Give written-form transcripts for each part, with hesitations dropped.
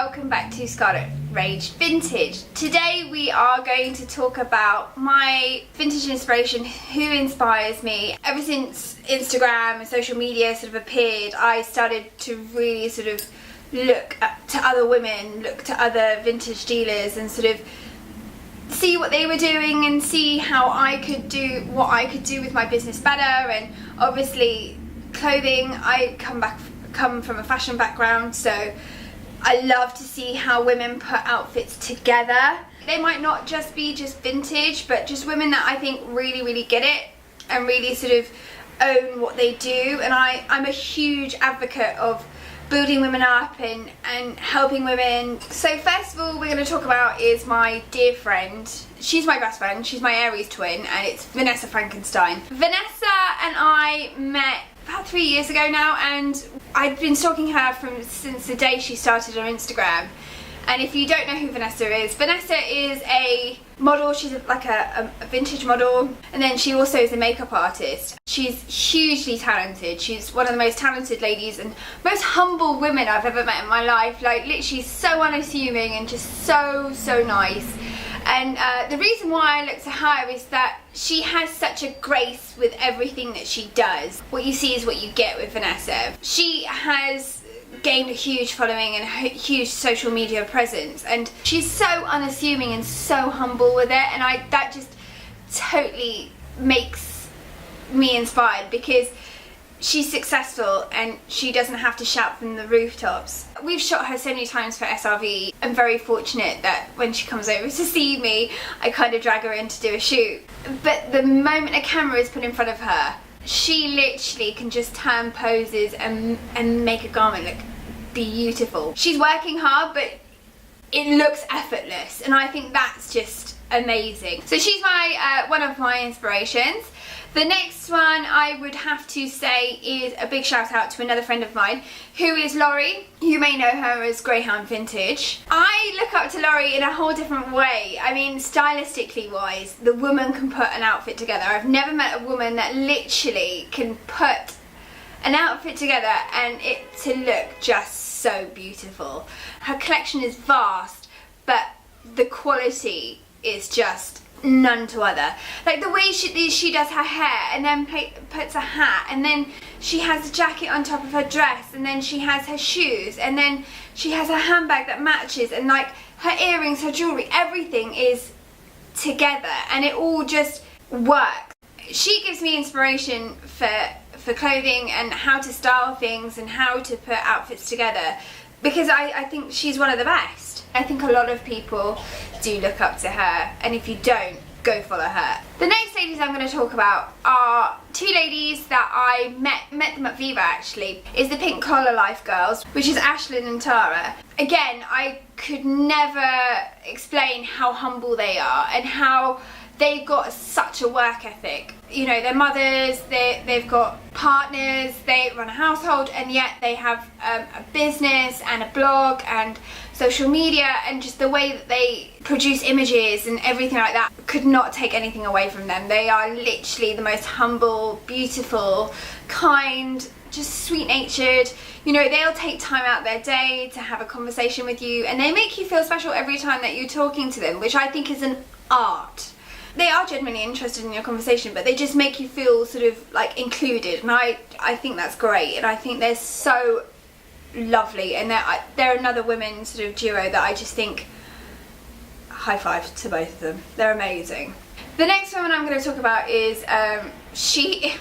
welcome back to Scarlet Rage Vintage. Today we are going to talk about my vintage inspiration, who inspires me. Ever since Instagram and social media sort of appeared, I started to really sort of look to other women, look to other vintage dealers and sort of see what they were doing and see how I could do what I could do with my business better. And obviously clothing, I come from a fashion background, so I love to see how women put outfits together. They might not just be vintage, but just women that I think really get it and really sort of own what they do. And I'm a huge advocate of building women up and helping women. So first of all, we're going to talk about is my dear friend. She's my best friend, she's my Aries twin, and it's Vanessa Frankenstein. Vanessa and I met about 3 years ago now, and I've been stalking her since the day she started her Instagram. And if you don't know who Vanessa is a model. She's like a vintage model, and then she also is a makeup artist. She's hugely talented. She's one of the most talented ladies and most humble women I've ever met in my life. Like, literally so unassuming and just so nice. And the reason why I look to her is that she has such a grace with everything that she does. What you see is what you get with Vanessa. She has gained a huge following and a huge social media presence, and she's so unassuming and so humble with it, and that just totally makes me inspired because she's successful and she doesn't have to shout from the rooftops. We've shot her so many times for SRV. I'm very fortunate that when she comes over to see me, I kind of drag her in to do a shoot. But the moment a camera is put in front of her, she literally can just turn poses and make a garment look beautiful. She's working hard, but it looks effortless, and I think that's just amazing. So she's my one of my inspirations. The next one I would have to say is a big shout out to another friend of mine, who is Laurie. You may know her as Greyhound Vintage. I look up to Laurie in a whole different way. I mean, stylistically wise, the woman can put an outfit together. I've never met a woman that literally can put an outfit together and it to look just so beautiful. Her collection is vast, but the quality is just none to other. Like the way she does her hair and then puts a hat, and then she has a jacket on top of her dress, and then she has her shoes, and then she has a handbag that matches, and like her earrings, her jewellery, everything is together and it all just works. She gives me inspiration for clothing and how to style things and how to put outfits together, because I think she's one of the best. I think a lot of people do look up to her, and if you don't, go follow her. The next ladies I'm going to talk about are two ladies that I met them at Viva actually. Is the Pink Collar Life girls, which is Ashlyn and Tara. Again, I could never explain how humble they are and how they've got such a work ethic. You know, they're mothers, they've got partners, they run a household, and yet they have a business and a blog and social media, and just the way that they produce images and everything like that could not take anything away from them. They are literally the most humble, beautiful, kind, just sweet-natured. You know, they'll take time out their day to have a conversation with you, and they make you feel special every time that you're talking to them, which I think is an art. They are genuinely interested in your conversation, but they just make you feel sort of like included, and I think that's great, and I think they're so lovely, and they're another women sort of duo that I just think high five to both of them. They're amazing. The next woman I'm going to talk about is she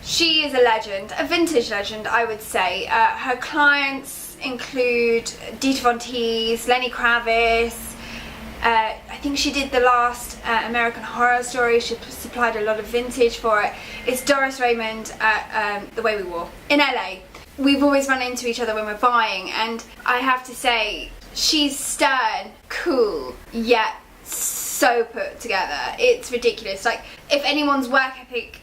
is a legend, a vintage legend I would say. Her clients include Dita Von Teese, Lenny Kravitz. I think she did the last American Horror Story. She supplied a lot of vintage for it. It's Doris Raymond at The Way We Wore in LA. We've always run into each other when we're buying, and I have to say, she's stern, cool, yet so put together. It's ridiculous. Like, if anyone's work ethic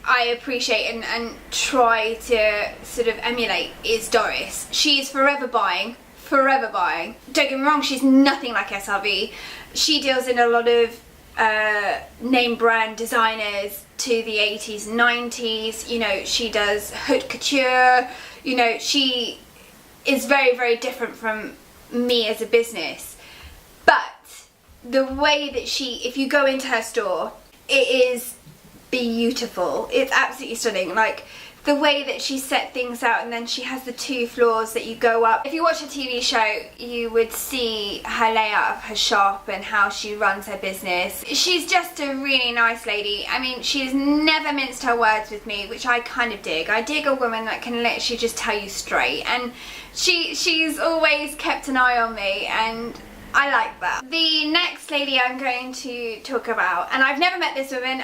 I appreciate and try to sort of emulate is Doris. She is forever buying. Don't get me wrong, she's nothing like SRV. She deals in a lot of name brand designers to the 80s and 90s. You know, she does haute couture. You know, she is very, very different from me as a business. But the way that if you go into her store, it is beautiful. It's absolutely stunning. Like, the way that she set things out, and then she has the 2 floors that you go up. If you watch a TV show, you would see her layout of her shop and how she runs her business. She's just a really nice lady. I mean, she's never minced her words with me, which I kind of dig. I dig a woman that can literally just tell you straight, and she's always kept an eye on me, and I like that. The next lady I'm going to talk about, and I've never met this woman,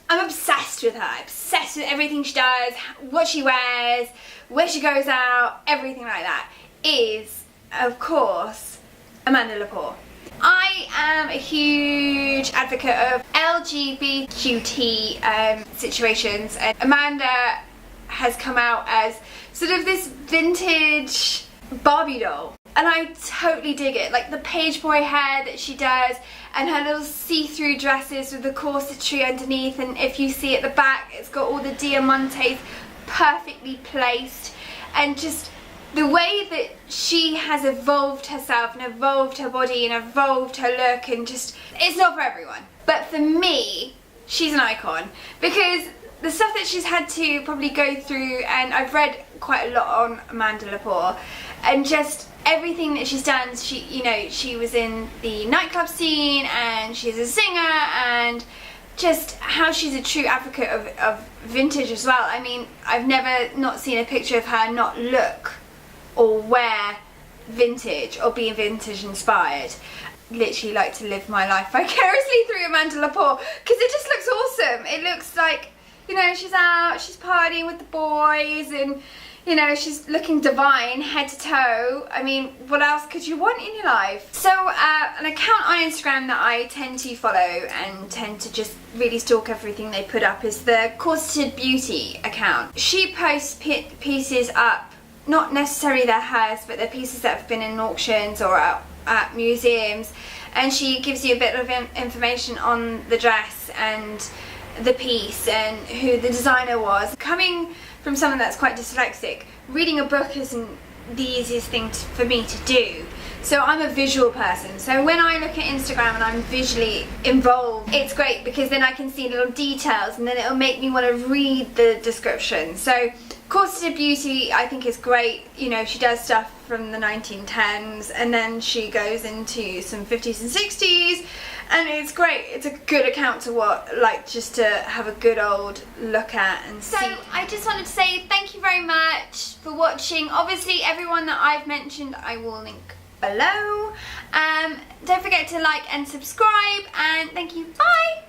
I'm obsessed with her, obsessed with everything she does, what she wears, where she goes out, everything like that, is, of course, Amanda Lepore. I am a huge advocate of LGBTQT situations, and Amanda has come out as sort of this vintage Barbie doll. And I totally dig it, like the page boy hair that she does, and her little see-through dresses with the corsetry underneath, and if you see at the back, it's got all the diamantes perfectly placed, and just the way that she has evolved herself and evolved her body and evolved her look, and just, it's not for everyone. But for me, she's an icon, because the stuff that she's had to probably go through, and I've read quite a lot on Amanda Lepore, and just everything that she's done. She was in the nightclub scene, and she's a singer, and just how she's a true advocate of vintage as well. I mean, I've never not seen a picture of her not look or wear vintage or be vintage inspired. Literally like to live my life vicariously through Amanda Lepore, because it just looks awesome. It looks like, she's out, she's partying with the boys, and she's looking divine head to toe. I mean, what else could you want in your life? So an account on Instagram that I tend to follow and tend to just really stalk everything they put up is the Corseted Beauty account. She posts pieces up, not necessarily their hers, but they're pieces that have been in auctions or at museums, and she gives you a bit of information on the dress and the piece and who the designer was. Coming from someone that's quite dyslexic, reading a book isn't the easiest thing for me to do. So I'm a visual person, so when I look at Instagram and I'm visually involved, it's great, because then I can see little details, and then it'll make me want to read the description. So Corset of Beauty I think is great. She does stuff from the 1910s, and then she goes into some 50s and 60s, and it's great. It's a good account to just to have a good old look at and see. So I just wanted to say thank you very much for watching. Obviously everyone that I've mentioned I will link below. Don't forget to like and subscribe, and thank you. Bye!